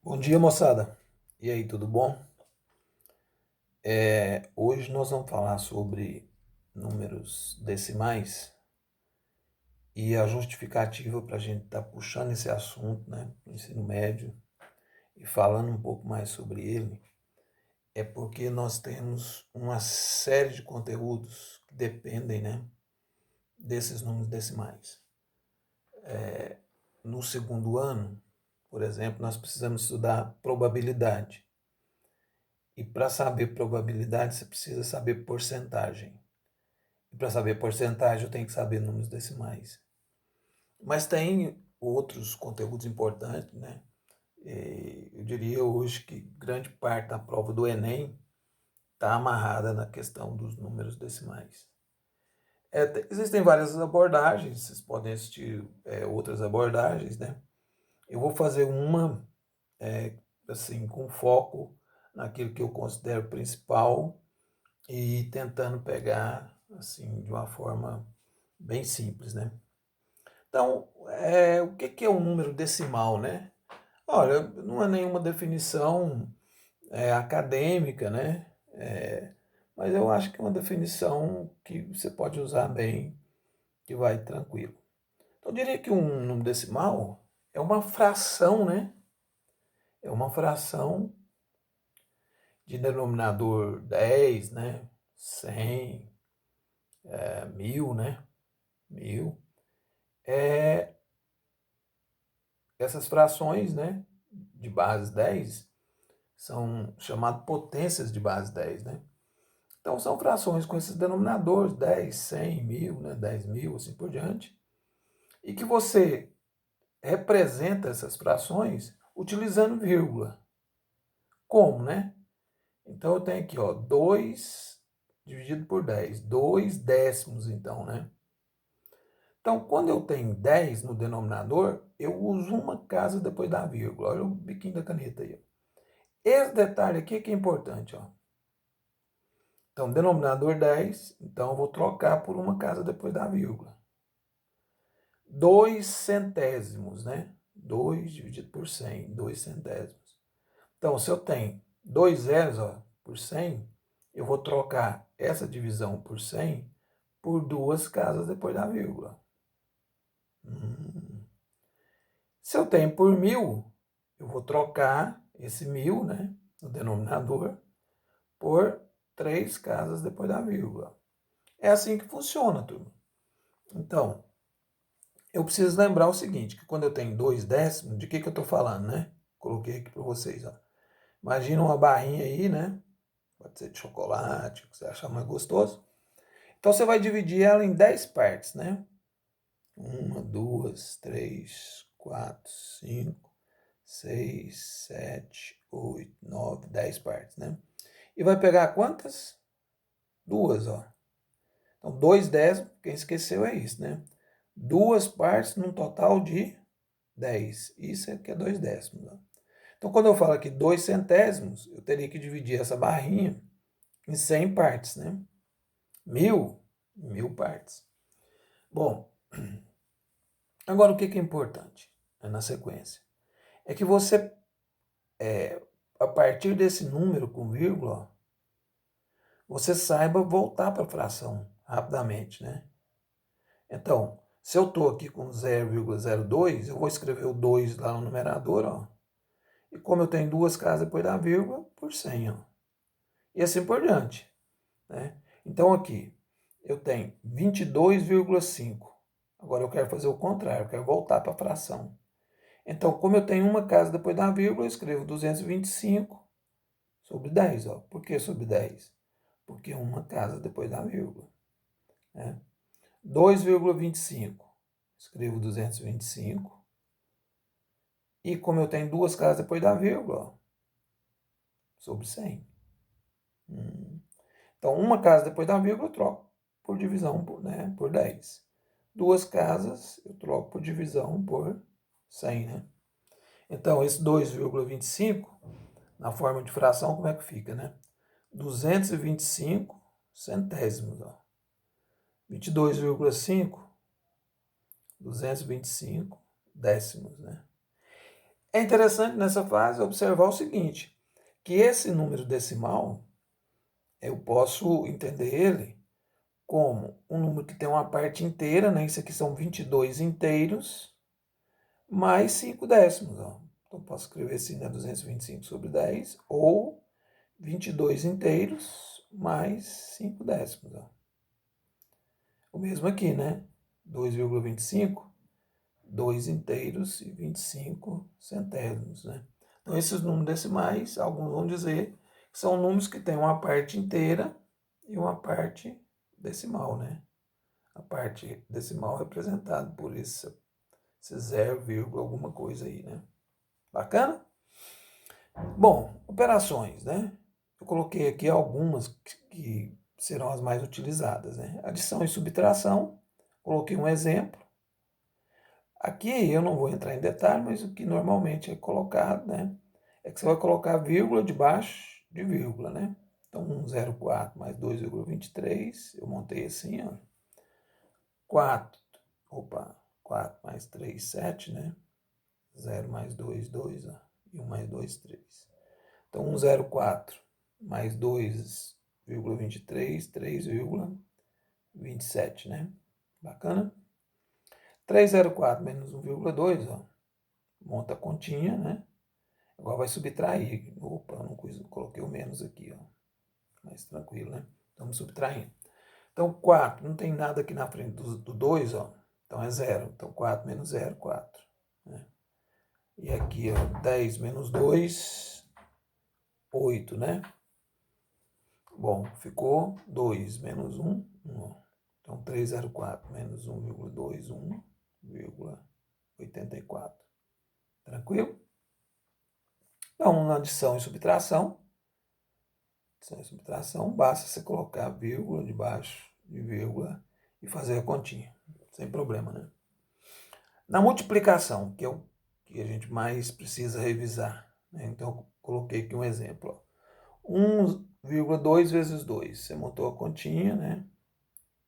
Bom dia, moçada. E aí, tudo bom? Hoje nós vamos falar sobre números decimais e a justificativa para a gente estar puxando esse assunto, né, no ensino médio e falando um pouco mais sobre ele, é porque nós temos uma série de conteúdos que dependem, né, desses números decimais. No segundo ano, por exemplo, nós precisamos estudar probabilidade. E para saber probabilidade, você precisa saber porcentagem. E para saber porcentagem, eu tenho que saber números decimais. Mas tem outros conteúdos importantes, né? Eu diria hoje que grande parte da prova do Enem está amarrada na questão dos números decimais. Existem várias abordagens, vocês podem assistir outras abordagens, né? Eu vou fazer uma, assim, com foco naquilo que eu considero principal e tentando pegar, assim, de uma forma bem simples, né? Então, o que é um número decimal, né? Olha, não é nenhuma definição acadêmica, né? Mas eu acho que é uma definição que você pode usar bem, que vai tranquilo. Então, eu diria que um número decimal é uma fração, né? É uma fração de denominador 10, né? 100, 1000, né? 1000. Essas frações, né? De base 10 são chamadas potências de base 10, né? Então são frações com esses denominadores, 10, 100, 1000, né? 10.000, assim por diante, e que você representa essas frações utilizando vírgula. Como, né? Então eu tenho aqui, ó, 2 dividido por 10, 2 décimos então, né? Então, quando eu tenho 10 no denominador, eu uso uma casa depois da vírgula. Olha o biquinho da caneta aí. Esse detalhe aqui que é importante, ó. Então, denominador 10, então eu vou trocar por uma casa depois da vírgula. 2 centésimos, né? 2 dividido por 100, 2 centésimos. Então, se eu tenho 2 zeros, ó, por 100, eu vou trocar essa divisão por 100 por duas casas depois da vírgula. Se eu tenho por 1000, eu vou trocar esse 1000, né, no denominador, por três casas depois da vírgula. É assim que funciona, turma. Então, eu preciso lembrar o seguinte, que quando eu tenho 2 décimos, de que eu estou falando, né? Coloquei aqui para vocês, ó. Imagina uma barrinha aí, né? Pode ser de chocolate, o que você achar mais gostoso. Então, você vai dividir ela em 10 partes, né? Uma, duas, três, quatro, cinco, 6, 7, 8, 9, 10 partes, né? E vai pegar quantas? Duas, ó. Então, 2 décimos, quem esqueceu é isso, né? Duas partes num total de 10. Isso é que é 2 décimos. Ó. Então, quando eu falo aqui 2 centésimos, eu teria que dividir essa barrinha em 100 partes, né? 1000, 1000 partes. Bom, agora o que é importante na sequência? É que você, a partir desse número com vírgula, você saiba voltar para a fração rapidamente, né? Então, se eu estou aqui com 0,02, eu vou escrever o 2 lá no numerador, ó. E como eu tenho duas casas depois da vírgula, por 100, ó. E assim por diante, né? Então aqui, eu tenho 22,5. Agora eu quero fazer o contrário, eu quero voltar para a fração. Então, como eu tenho uma casa depois da vírgula, eu escrevo 225 sobre 10, ó. Por que sobre 10? Porque uma casa depois da vírgula, né? 2,25. Escrevo 225. E como eu tenho duas casas depois da vírgula, ó, sobre 100. Então, uma casa depois da vírgula eu troco por divisão, né, por 10. Duas casas eu troco por divisão por 100, né? Então, esse 2,25, na forma de fração, como é que fica, né? 225 centésimos, ó. 22,5, 225 décimos, né? É interessante nessa fase observar o seguinte, que esse número decimal, eu posso entender ele como um número que tem uma parte inteira, né? Isso aqui são 22 inteiros, mais 5 décimos. Ó. Então, posso escrever assim, né? 225 sobre 10, ou 22 inteiros, mais 5 décimos. Ó. O mesmo aqui, né? 2,25, 2 inteiros e 25 centésimos, né? Então, esses números decimais, alguns vão dizer que são números que têm uma parte inteira e uma parte decimal, né? A parte decimal representada por esse 0, alguma coisa aí, né? Bacana? Bom, operações, né? Eu coloquei aqui algumas que serão as mais utilizadas, né? Adição e subtração, coloquei um exemplo. Aqui eu não vou entrar em detalhe, mas o que normalmente é colocado, né? É que você vai colocar vírgula debaixo de vírgula, né? Então, 1,04 mais 2,23, eu montei assim, ó. 4, 4 mais 3, 7, né? 0 mais 2, 2, ó. E 1 mais 2, 3. Então, 1,04 mais 2,23, 3,27, né? Bacana? 3,04 menos 1,2, ó. Monta a continha, né? Agora vai subtrair. Opa, não coloquei o menos aqui, ó. Mais tranquilo, né? Estamos subtraindo. Então, 4, não tem nada aqui na frente do 2, ó. Então é 0. Então, 4 menos 0, 4. Né? E aqui, ó, 10 menos 2, 8, né? Bom, ficou 2 menos 1, 1. Então, 304 menos 1,2, 1,84. Tranquilo? Então, na adição e subtração, basta você colocar vírgula debaixo de vírgula e fazer a continha, sem problema, né? Na multiplicação, que é o que a gente mais precisa revisar, né? Então, eu coloquei aqui um exemplo. Ó. 1,2 vezes 2. Você montou a continha, né?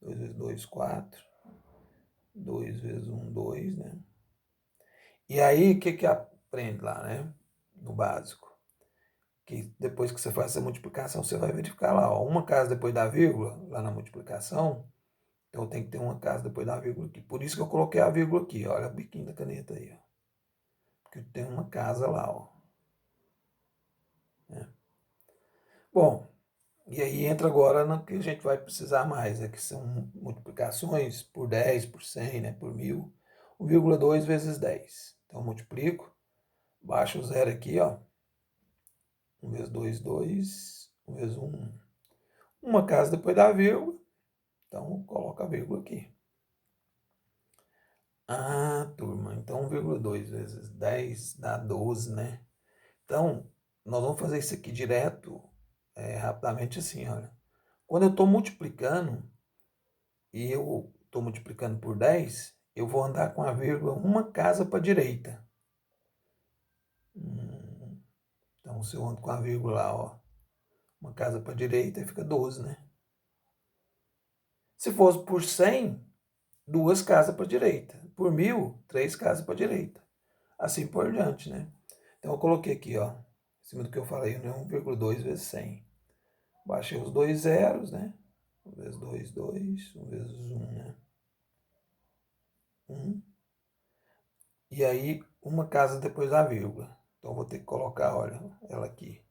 2 vezes 2, 4. 2 vezes 1, 2, né? E aí, o que aprende lá, né? No básico. Que depois que você faz essa multiplicação, você vai verificar lá, ó, uma casa depois da vírgula, lá na multiplicação, então tem que ter uma casa depois da vírgula aqui. Por isso que eu coloquei a vírgula aqui, ó, olha o biquinho da caneta aí, ó. Porque tem uma casa lá, ó. É. Bom, e aí entra agora no que a gente vai precisar mais, que são multiplicações por 10, por 100, né, por 1000. 1,2 vezes 10. Então eu multiplico, baixo o zero aqui, ó. 1 vezes 2, 2. 1 vezes 1, 1. Uma casa depois da vírgula, então coloca a vírgula aqui. Ah, turma, então 1,2 vezes 10 dá 12, né? Então, nós vamos fazer isso aqui direto, rapidamente assim, olha. Quando eu estou multiplicando, e eu estou multiplicando por 10, eu vou andar com a vírgula uma casa para a direita. Então, se eu ando com a vírgula lá, ó, uma casa para a direita, fica 12, né? Se fosse por 100, duas casas para a direita. Por 1000, três casas para a direita. Assim por diante, né? Então, eu coloquei aqui, ó, em cima do que eu falei, né? 1,2 vezes 100. Baixei os dois zeros, né? 1 vezes 2, 2. 1 vezes 1, né? 1. E aí, uma casa depois da vírgula. Então, vou ter que colocar, olha, ela aqui.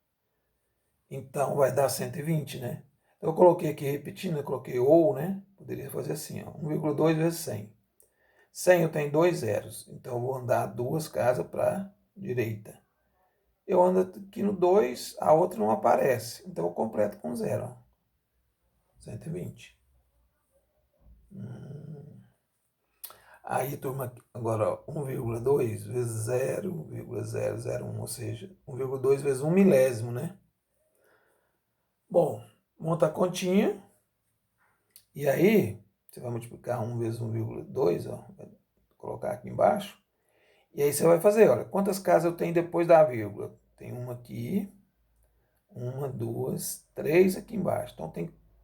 Então, vai dar 120, né? Então, eu coloquei aqui, repetindo, eu coloquei ou, né? Poderia fazer assim, ó, 1,2 vezes 100. 100 eu tenho dois zeros, então eu vou andar duas casas para a direita. Eu ando aqui no 2, a outra não aparece, então eu completo com zero. Ó. 120. Aí, turma, agora 1,2 vezes 0,001, ou seja, 1,2 vezes 1 milésimo, né? Bom, monta a continha, e aí você vai multiplicar 1 vezes 1,2, ó, vai colocar aqui embaixo, e aí você vai fazer, olha, quantas casas eu tenho depois da vírgula? Tem uma aqui, uma, duas, três aqui embaixo, então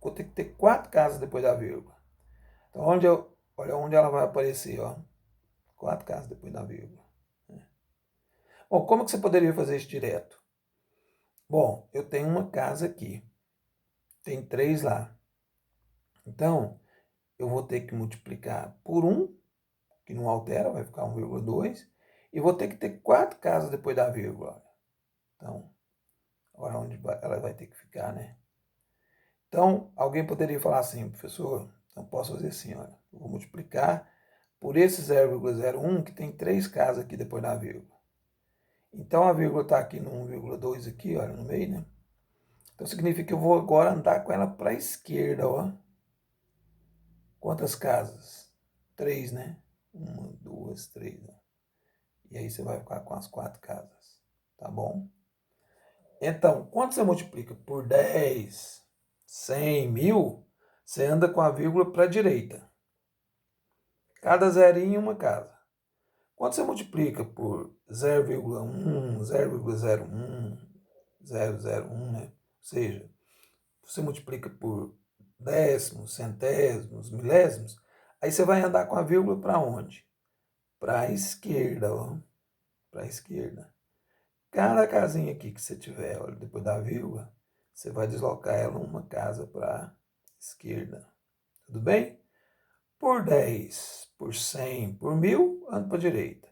vou ter que ter 4 casas depois da vírgula. Então, olha onde ela vai aparecer, ó. 4 casas depois da vírgula. Bom, como que você poderia fazer isso direto? Bom, eu tenho uma casa aqui, tem 3 lá. Então, eu vou ter que multiplicar por 1, que não altera, vai ficar 1,2, e vou ter que ter 4 casas depois da vírgula. Então, agora onde ela vai ter que ficar, né? Então, alguém poderia falar assim, professor, então posso fazer assim, olha, eu vou multiplicar por esse 0,01 que tem 3 casas aqui depois da vírgula. Então, a vírgula está aqui no 1,2 aqui, olha, no meio, né? Então, significa que eu vou agora andar com ela para a esquerda, ó. Quantas casas? 3, né? 1, 2, 3. Ó. E aí você vai ficar com as 4 casas, tá bom? Então, quando você multiplica por 10, 100, 1000, você anda com a vírgula para a direita. Cada zerinho uma casa. Quando você multiplica por 0,1, 0,01, 001, né? Ou seja, você multiplica por décimos, centésimos, milésimos, aí você vai andar com a vírgula para onde? Para a esquerda, ó. Para a esquerda. Cada casinha aqui que você tiver, olha, depois da vírgula, você vai deslocar ela uma casa para a esquerda. Tudo bem? Por 10, por 100, por 1000, ando para a direita.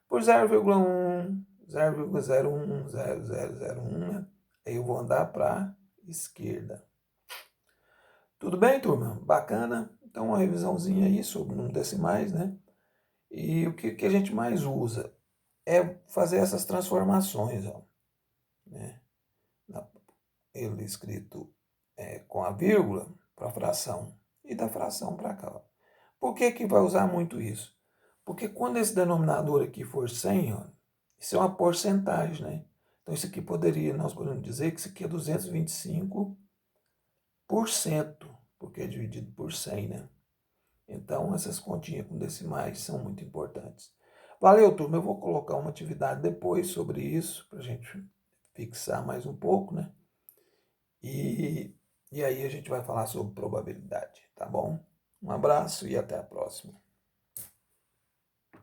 Por 0,1, 0,01, 0001, né? Aí eu vou andar para a esquerda. Tudo bem, turma? Bacana? Então, uma revisãozinha aí sobre números decimais, né? E o que a gente mais usa é fazer essas transformações, ó, né? Ele escrito com a vírgula para a fração e da fração para cá. Ó. Por que vai usar muito isso? Porque quando esse denominador aqui for 100, ó, isso é uma porcentagem, né? Então, isso aqui nós podemos dizer que isso aqui é 225%, porque é dividido por 100, né? Então, essas continhas com decimais são muito importantes. Valeu, turma. Eu vou colocar uma atividade depois sobre isso, para a gente fixar mais um pouco, né? E aí a gente vai falar sobre probabilidade, tá bom? Um abraço e até a próxima.